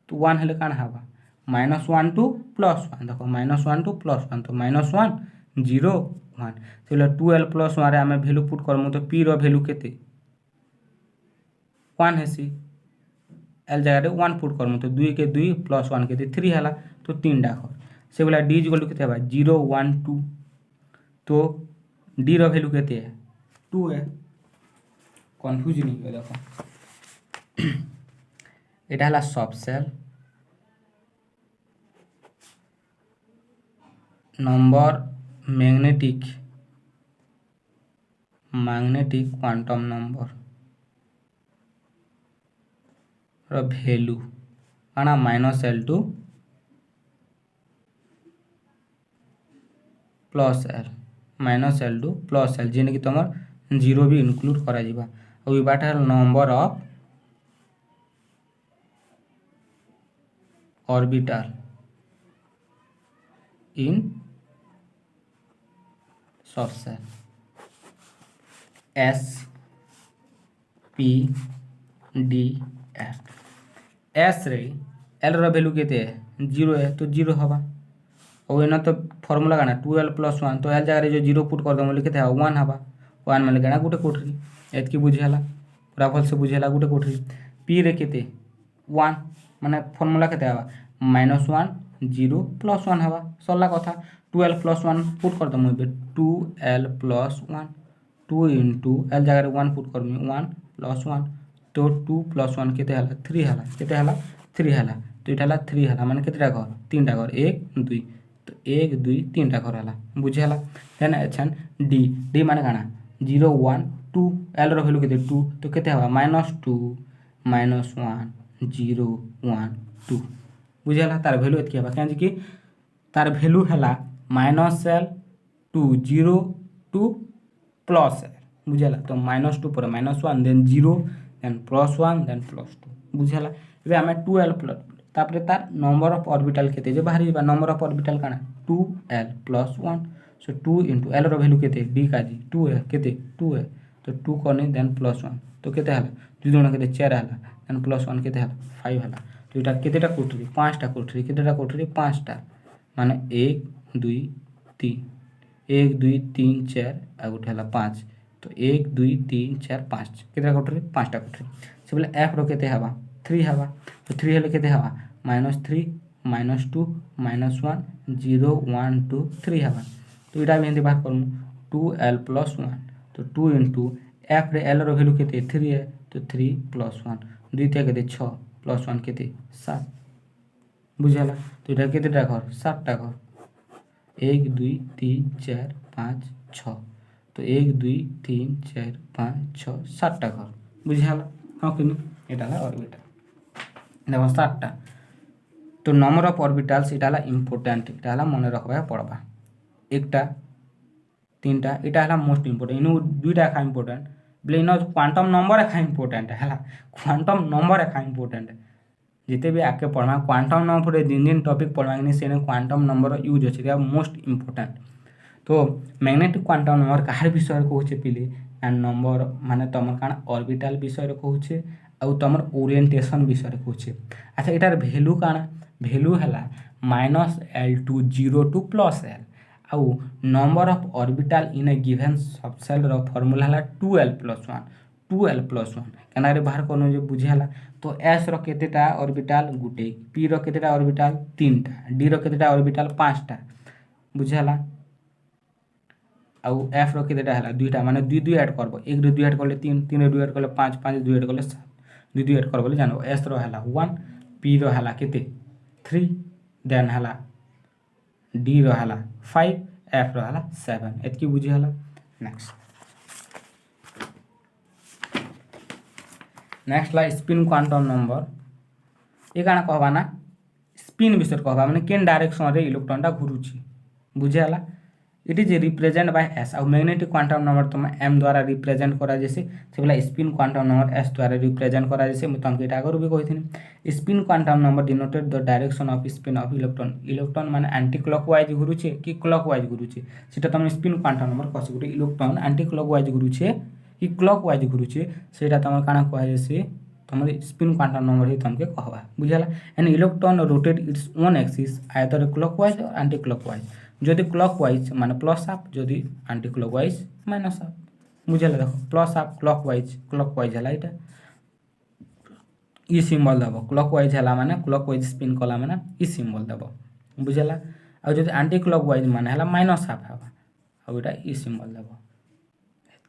तो 1 हेले काना हवा -1 to +1 देखो -1 to +1 तो -1 0 1 से 2l+1 रे आमे वैल्यू पुट करमु तो p रो वैल्यू केते 1 हेसी एल जगह 1 पुट करमु तो 2 के 2 +1 के 3 हला तो 3 डाकर से बोला d = केते हवा 0 1 2 तो डी रो वैल्यू केते है 2 है कन्फ्यूज नहीं हो देखो एटा हला subshell number magnetic quantum number रो वैल्यू काना -L2 + L -L2 + L जेने कि तुम 0 भी इनक्लूड करा जिबा और ये बाटा number of orbital in subshell S P D F S रे L रो वैल्यू केते है 0 है तो 0 हवा और एना तो फॉर्मूला काना 2l+1 तो एल जगह जो 0 पुट कर दम केते 1 हवा 1 माने केना गुटे कोठरी एतकी बुझेला पूरा भल से बुझेला गुटे कोठरी p रे केते 1 माने फॉर्मूला केते हवा -1 0 +1 हवा सरला कथा 2l+1 पुट कर दम 2l+1 2 * l जगह 1 पुट कर 1 + 1 तो 2 + 1 केते हला 3 हला केते हला 3 हला तो इटा हला 3 हला माने केतेटा घर 3टा घर 1 2 तो 1 2 3टा घर हला बुझेला देन एछन डी माने काना 0 1 2 एल रो वैल्यू केते 2 तो केते हवा -2 -1 0 1 2 बुझेला तार वैल्यू एतकी हवा काहे कि तार वैल्यू हला -L2 0 2 + L बुझेला तो -2 पर -1 देन 0 देन +1 देन +2 बुझेला एबे हमें 2l+ तापर तार नंबर ऑफ ऑर्बिटल केते जे बाहरी बा नंबर ऑफ ऑर्बिटल काना 2l+1 सो 2 * l रो वैल्यू केते d काजी 2 है केते 2 है तो 2 करनी देन +1 तो केते हला 2 जण केते 4 हला देन +1 केते हला 5 हला तो इटा केतेटा कोठरी 5टा कोठरी केतेटा कोठरी 5टा माने 1 2 3 1 2 3 4 आ गोटे हला 5 तो 1 2 3 4 5 केतेटा कोठरी 5टा कोठरी से बोले f रो केते हवा 3 हवा तो 3 हेले केते हवा -3 -2 -1 0 1 2 3 हवा तो इटा भी हिंदी बात करूँ 2l+1 तो 2 * f रे l रो वैल्यू केते 3 है तो 3 + 1 2 ते केते 6 + 1 केते 7 बुझेला तो इटा केतेटा घर 7टा घर 1 2 3 4 5 6 तो 1 2 3 4 5 6 7टा घर बुझेला हाँ कि एटा ला ऑर्बिटल देखो 7टा तो नंबर ऑफ ऑर्बिटल्स इटा ला इंपोर्टेंट इटा ला मन रखबा पड़बा एकटा 3टा इटा हला मोस्ट इंपोर्टेंट इनु दुईटा एका इंपोर्टेंट बोले इन क्वांटम नंबर एका इंपोर्टेंट है क्वांटम नंबर एका इंपोर्टेंट जिते भी आके पढ़वा क्वांटम नंबर दिन दिन टॉपिक पढ़वा से क्वांटम नंबर यूज अच्छे मोस्ट इंपोर्टेंट तो मैग्नेटिक क्वांटम नंबर काहार विषय कहूचे पिले नंबर माने तुम काण ऑर्बिटल विषय कहूचे आउ तुम ओरिएंटेशन विषय कहूचे। अच्छा इटार वैल्यू काण वैल्यू है -L2 0 to +L आउ number of orbital in a given subshell रो फार्मूला है 2L+1 केना रे बाहर करनो जे बुझेला। तो S रो केतेटा ऑर्बिटल गुटे, P रो केतेटा ऑर्बिटल 3टा, D रो केतेटा ऑर्बिटल 5टा बुझेला आउ F रो केतेटा हला 2टा माने 2 2 ऐड करबो 1 रे 2 ऐड करले 3 3 रे 2 ऐड करले 5 5 2 ऐड करले 7 2 2 ऐड करबो जानो। S रो हला 1, P रो हला केते 3 देन हला D रो हला 5 F रो हला 7 एतकी बुझी हला। नेक्स्ट ला स्पिन क्वांटम नंबर ये काना कहबा ना स्पिन विषय कहबा माने केन डायरेक्शन रे इलेक्ट्रॉन टा घुरुची बुझेला। It is represent by S और मैग्नेटिक क्वांटम नंबर तुम M द्वारा रिप्रेजेंट करा जैसे से बोला स्पिन क्वांटम नंबर S द्वारा रिप्रेजेंट करा जैसे मैं तुमके एटा आगु भी कहिथिनी। Spin quantum number denoted the direction of spin of electron electron माने एंटी क्लॉकवाइज घुरुचे कि क्लॉकवाइज घुरुचे सेटा तुम स्पिन क्वांटम नंबर कहसी गुटे इलेक्ट्रॉन एंटी क्लॉकवाइज घुरुचे कि क्लॉकवाइज घुरुचे सेटा तुम काना कह जैसे तुम स्पिन क्वांटम नंबर ही तुमके कहबा बुझला। An electron rotate its own axis either clockwise और एंटी क्लॉकवाइज जदि क्लॉकवाइज माने प्लस हाफ जदि एंटी क्लॉकवाइज माइनस हाफ बुझला। देखो प्लस हाफ क्लॉकवाइज हला इटा ई सिंबल दबो क्लॉकवाइज हला माने क्लॉकवाइज स्पिन कला माने ई सिंबल दबो बुझला। आ जदि एंटी क्लॉकवाइज माने हला माइनस हाफ हवा आ इटा ई सिंबल दबो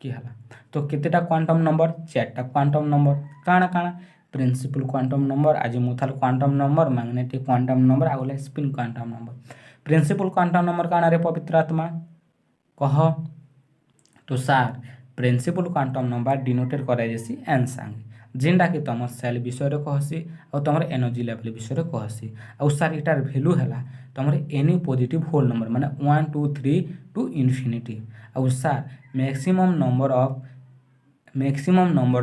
की हला। तो केतेटा क्वांटम नंबर 4टा क्वांटम नंबर काना काना principal quantum number azimuthal quantum number magnetic quantum number आगला spin quantum number. Principal quantum number काना रे पवित्र आत्मा कह तो सार प्रिंसिपल क्वांटम नंबर डिनोटेड करा जैसी n संगे जेंडा कि तुम सेल विषय रे कहसी और तुम एनर्जी लेवल विषय रे कहसी और सार इटार वैल्यू हैला तुम एनी पॉजिटिव होल नंबर माने 1 2 3 टू इन्फिनिटी और सार maximum number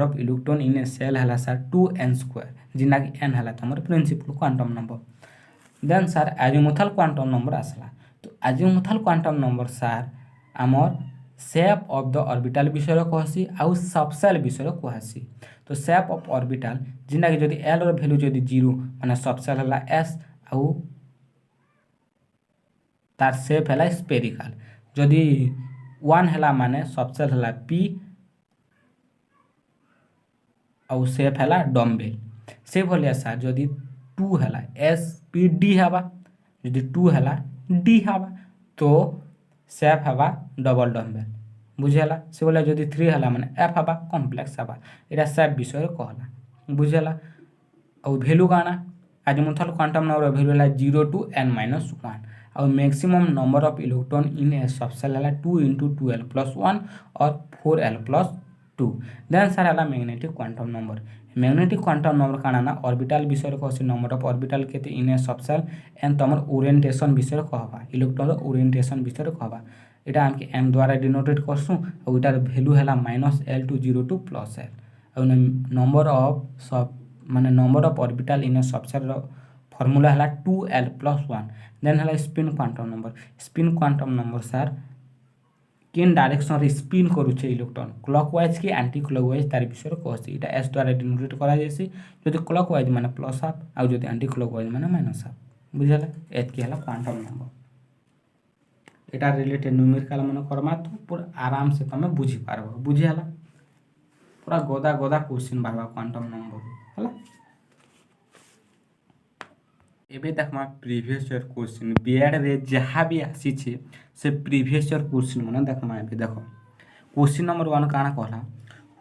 of electron in a shell हैला सार 2n² जिना कि n हैला तुम प्रिंसिपल क्वांटम नंबर। देन सार अजीमुथल क्वांटम नंबर आसला। तो अजीमुथल क्वांटम नंबर सार आमर शेप ऑफ द ऑर्बिटल विषय कहसी आउ सबसेल विषय कहसी। तो शेप ऑफ ऑर्बिटल जिना कि जदि L रो वैल्यू जदि 0 माने सबसेल हला S आउ तार शेप हला स्फेरिकल जदि 1 हला माने सबसेल हला P आउ शेप हला डम्बेल से भलिया सार जदि 2 हला S P D हवा जदि 2 हला D हवा तो शेप हवा डबल डम्बेल बुझेला। से बोला जदि 3 हला माने F हवा कॉम्प्लेक्स हवा एटा शेप विषय कहला बुझेला। और वैल्यू काना अजीमुथल क्वांटम नंबर वैल्यू हला 0 to n-1 और maximum number of electron in a subshell हला 2 × 2l+1 और 4l+2। देन सर हला magnetic quantum number. Magnetic quantum number काना ना ऑर्बिटल विषय कहसी नंबर ऑफ ऑर्बिटल केते इन ए सबसेल एंड तुम ओरिएंटेशन विषय कहबा इलेक्ट्रॉन ओरिएंटेशन विषय कहबा एटा हमके m द्वारा डिनोटेट करसु और एटार वैल्यू हला -L2 0 to +L और नंबर ऑफ सब माने number of orbital in a subshell रो फार्मूला हला 2l+1। देन हला spin quantum number. Spin quantum number सर केन डायरेक्शन रे स्पिन करूचे इलेक्ट्रॉन क्लॉकवाइज की एंटी क्लॉकवाइज तार विषय कहसी एटा S द्वारा डिनोटेट करा जैसी जदि क्लॉकवाइज माने प्लस हाफ आ जदि एंटी क्लॉकवाइज माने माइनस हाफ बुझला। एतकी हला क्वांटम नंबर एटा रिलेटेड न्यूमेरिकल मन करमा तो पूरा आराम से तमे बुझी पारबो बुझियाला। पूरा गोदा गोदा क्वेश्चन बारबा क्वांटम नंबर हला। एबे देखमा प्रीवियस ईयर क्वेश्चन बीएड रे जहाँ भी आसी छे से प्रीवियस ईयर क्वेश्चन मन देखमा एबे देखो क्वेश्चन नंबर 1 काना कहला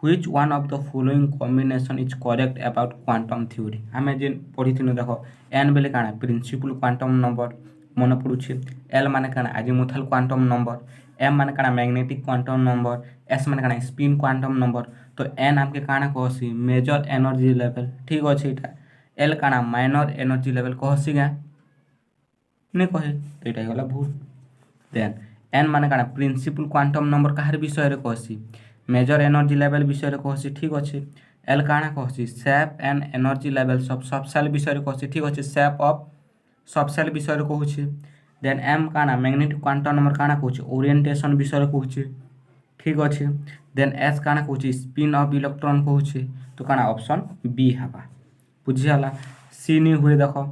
which one of the following combination is correct about quantum theory हमें जे पढिथिनो देखो n बेले काना प्रिंसिपल क्वांटम नंबर मन पडुछे L माने काना अजीमुथल क्वांटम नंबर M माने काना मैग्नेटिक क्वांटम नंबर S माने काना स्पिन क्वांटम नंबर तो n हमके काना कहसी मेजर एनर्जी लेवल ठीक अछि इटा L काना माइनर एनर्जी लेवल कहसी गा ने कहे तो इटा गला भूल। देन n माने काना प्रिंसिपल क्वांटम नंबर काहर विषय रे कहसी मेजर एनर्जी लेवल विषय रे कहसी ठीक अछि। L काना कहसी शेप एंड एनर्जी लेवल सब सबसेल विषय रे कहसी ठीक अछि शेप ऑफ सबसेल विषय रे कहूछि। देन एम काना मैग्नेटिक क्वांटम नंबर काना कहूँ ओरिएंटेशन विषय कहूँ ठीक अच्छे देन एस काना कहूँ स्पिन ऑफ इलेक्ट्रॉन कहूँ तो काना ऑप्शन बी हवा बुझीगला सी नहीं हुए देख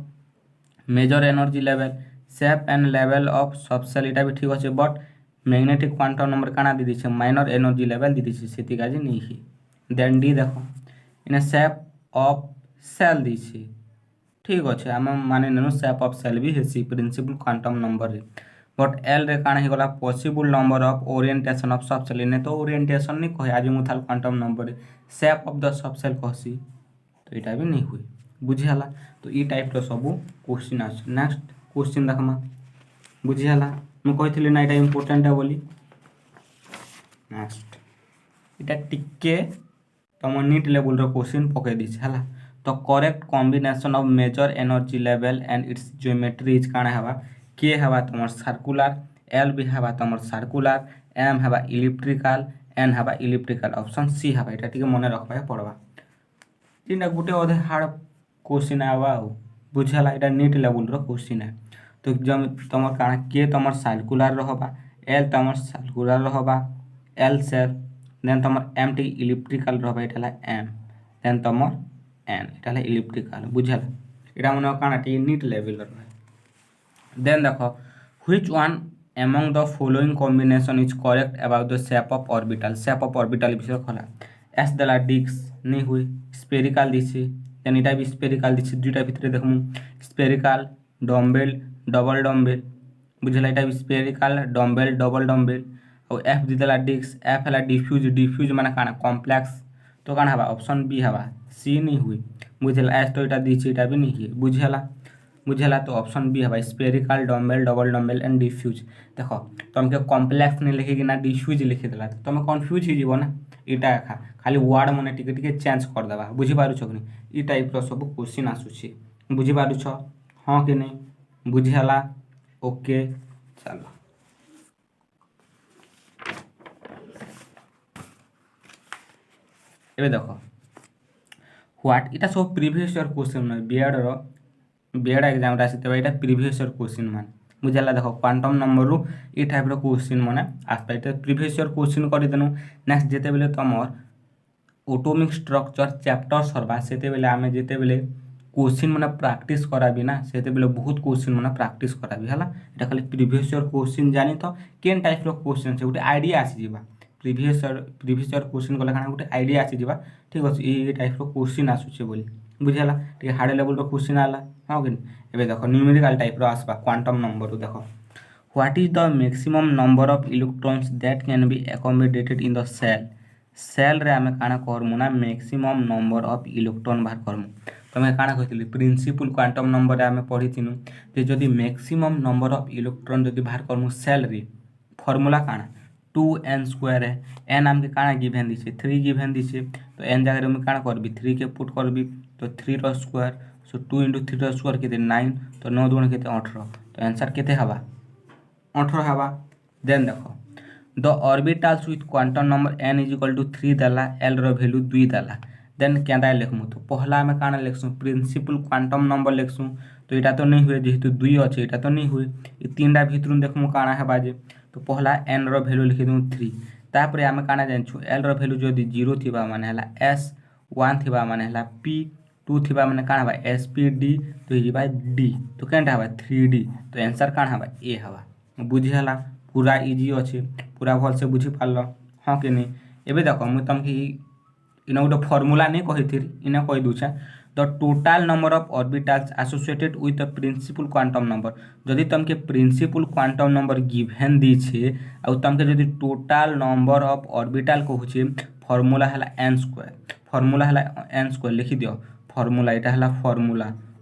major energy level shape and level of सब सेल इटा भी ठीक अच्छे बट मैग्नेटिक क्वांटम नंबर काना दी दीछे माइनर एनर्जी लेवल दी दीछे सेति काजी नहीं ही देन डी देखो इन सेप ऑफ सेल दीछे ठीक अच्छे आम माने नेनु सेप ऑफ सेल भी हेसी प्रिंसिपल क्वांटम नंबर रे बट एल रे काना ही गला possible number of orientation of सब सेल ने तो ओरिएंटेशन नहीं कहे आजिमुथाल क्वांटम नंबर रे shape of the subshell कहसी तो इटा भी नहीं हुए बुझीगला तो ई टाइप रो सब क्वेश्चन आछ नेक्स्ट क्वेश्चन देखमा बुझीगला मैं कही ना यहाँ इम्पोर्टाट है बोली नेक्स्ट इटा टिके तुम नीट लेवल क्वेश्चन पकई दीछे है तो correct combination of major energy level and its geometry is काना हवा के हवा तुम सर्कुलर एल भी हवा तुम सर्कुलर एम हवा इलेक्ट्रिकल एन हवा इलेक्ट्रिकल ऑप्शन सी हवा यहाँ टी मन रखा पड़वा इटा गोटे अधे हार्ड क्वेश्चन आवा बुझेगा यहाँ नीट लेवल क्वेश्चन है तो जब तुम काना के तुम सर्कुलर रहा एल तुम सर्कुलर रहा एल सेल देन तुम एम टी इलेक्ट्रिकल रहा यहाँ एम देन तुम एन यहाँ इलेक्ट्रिकल बुझेगा यहाँ मन काना टी नीट लेवल देन देख which one among the following combination is correct about the shape of orbital विषय खला एस देला डिस्क नहीं हुई स्पेरिकल दीछे देन इटा भी स्पेरिकल दीछे दुईटा भितर देखमु स्पेरिकल डम्बेल डबल डम्बेल बुझला यहाँ भी स्पेरिकल डम्बेल डबल डम्बेल और एफ दी देला डिस्क एफ है डिफ्यूज माने काना कॉम्प्लेक्स तो काना हवा ऑप्शन बी हवा सी नहीं हुई बुझला एस तो यहाँ दीछे यहाँ भी नहीं है बुझेगा तो ऑप्शन बी हवा spherical dumbbell double dumbbell and diffuse देख तुमके कॉम्प्लेक्स नहीं लिखिकी ना डिफ्यूज लिखिदेला तुम कन्फ्यूज हो ना इटा एका खाली वार्ड मैंने टिके चेंज करदेवा बुझीपारुछ कि नहीं ई टाइप सब क्वेश्चन आसूसी बुझीपारुछ हाँ कि नहीं बुझीगला ओके चलो एबे देख व्हाट इटा सब प्रीवियस ईयर क्वेश्चन नय बीएड एग्जाम आसते यहाँ प्रीवियस ईयर क्वेश्चन मान बुझेगा देख क्वांटम नंबर रू ई टाइप क्वेश्चन मैंने आसपा प्रीवियस ईयर क्वेश्चन करदेनु नेक्स्ट जिते बेले तुम एटॉमिक स्ट्रक्चर चैप्टर सरवा से आम जिते बेले क्वेश्चन मैंने प्रैक्टिस कराबी ना से बहुत क्वेश्चन मैंने प्रैक्टिस कराबी है यहाँ खाली प्रीवियस ईयर क्वेश्चन जानी तो केन टाइप क्वेश्चन से गोटे आइडिया आसीजा प्रीवियस ईयर क्वेश्चन कले गोटे आइडिया आसीजा ठीक अच्छे ये टाइप क्वेश्चन आसूचे बोली बुझेगा टे हार्ड लेवल क्वेश्चन आला हाँ कि नहीं देख न्यूमेरिकल टाइप आसवा क्वांटम नंबर देख what is the maximum number of electrons that can be accommodated in the shell रे आमे काना करमु ना मैक्सिमम नंबर ऑफ इलेक्ट्रॉन बाहर करमु तुम काना कहते प्रिंसिपल क्वांटम नंबर आमे पढ़ी जे जदि मैक्सिमम नंबर ऑफ इलेक्ट्रॉन जदि बाहर करमु सेल रे फॉर्मूला काना 2n² है एन आमके काना गिवेन दीछे 3 गिवेन दीछे तो एन जगह मुझे काना करबी 3 के पुट करबी तो 3 रो स्क्वायर सो 2 × 3 रो स्क्वायर केते 9 तो 9 दूनी केते 18 तो आंसर केते हवा 18 हवा देन देखो the orbitals with quantum number n = 3 देला l रो वैल्यू 2 देला देन केदा लिखमु तो पहला में काना लिखसु प्रिंसिपल क्वांटम नंबर लिखसु तो इटा तो नहीं हुए जेहेतु 2 अच्छे इटा तो नहीं हुए ये तीनटा भितर देखमु काना हेबा जे तो पहला n रो वैल्यू लिखि दूँ 3 तापर आम काना जानछु l रो वैल्यू जदि 0 थिबा माने हला s1 थिबा माने हला p2 थिबा माने काना हबा sp_d तो हिबा d तो केनटा हबा 3d तो आंसर काना हबा a हबा बुझिहला पूरा इजी अच्छे पूरा भल से बुझी पारल हाँ कि नहीं एबे देखो मुझे तुमके इन गोटे फॉर्मूला नहीं कही इन्हें कही दूचे the total number of orbitals associated with the principal quantum number जदि तुमके प्रिंसिपल क्वांटम नंबर गिवेन दीछे और तुमके जदि टोटाल नंबर ऑफ ऑर्बिटल कहूचे फॉर्मूला है n² लिखि दियो फॉर्मूला यहाँ है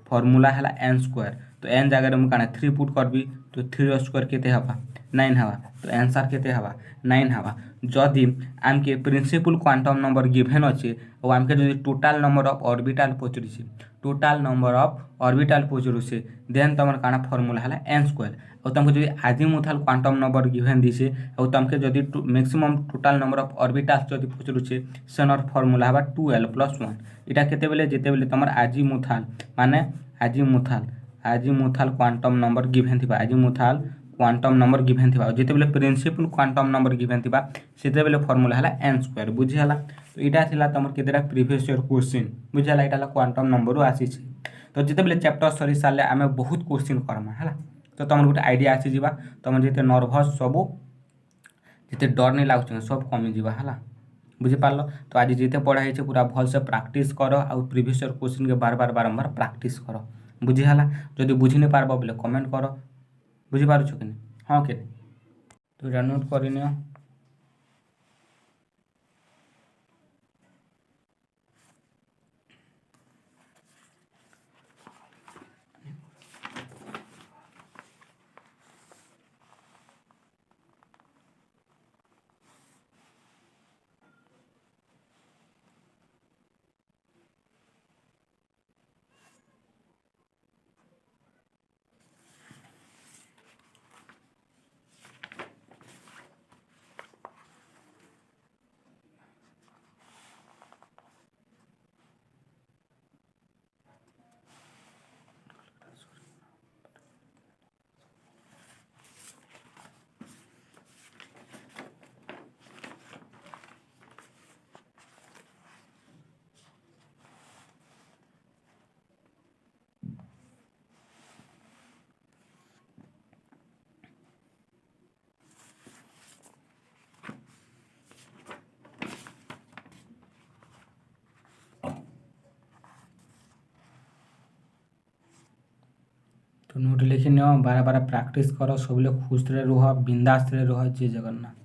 फॉर्मूला है n² तो n जगह मुझे काना 3 पुट करबी तो 3 स्क्वायर केते हवा 9 हवा तो आंसर केते हवा 9 हवा जदि आमके प्रिंसिपल क्वांटम नंबर गिवेन अच्छे और आमके जदि टोटाल नंबर ऑफ ऑर्बिटल पचरुचे देन तुम काना फॉर्मूला है n² और तुमको जदि आजिमुथाल क्वांटम नंबर गिवेन दीछे और तुमके जदि maximum total number of orbitals जदि पचरुचे सेनर फॉर्मूला है 2l + 1 इटा केते बेले जेते बेले तुम आजिमुथाल माने आजिमुथाल क्वांटम नंबर गिभेन थिबा आजिमुथाल क्वांटम नंबर गिभेन थिबा जेतेबेले प्रिंसिपल क्वांटम नंबर गिभेन थिबा सेतेबेले फॉर्मूला हला n स्क्वायर बुझी हला। तो इटा थिला तमर केतेरा प्रीवियस ईयर क्वेश्चन बुझी हला। इटा हला क्वांटम नंबर आसी छै। तो जेतेबेले चैप्टर सरी साले आमे बहुत क्वेश्चन करमा हला। तो तमर गोटे आइडिया आसी जिबा तमर जेते नर्वस सब जेते डर नहीं लागुछ सब कमी जिबा हला बुझी पारलो। तो आज जिते पढ़ाई छे पूरा भल से प्रैक्टिस करो आ प्रीवियस ईयर क्वेश्चन के बार बार बारंबार प्रैक्टिस करो बुझी हला। जदि बुझी नहीं पारबो बोले कमेंट करो बुझी पारुछ कि नहीं हाँ कि तो इटा नोट करिनियो। तो नोट लिखि नियो बार बार प्रैक्टिस करो सब लोग खुश रहे रुह बिंदास रहे रुह जय जगन्नाथ।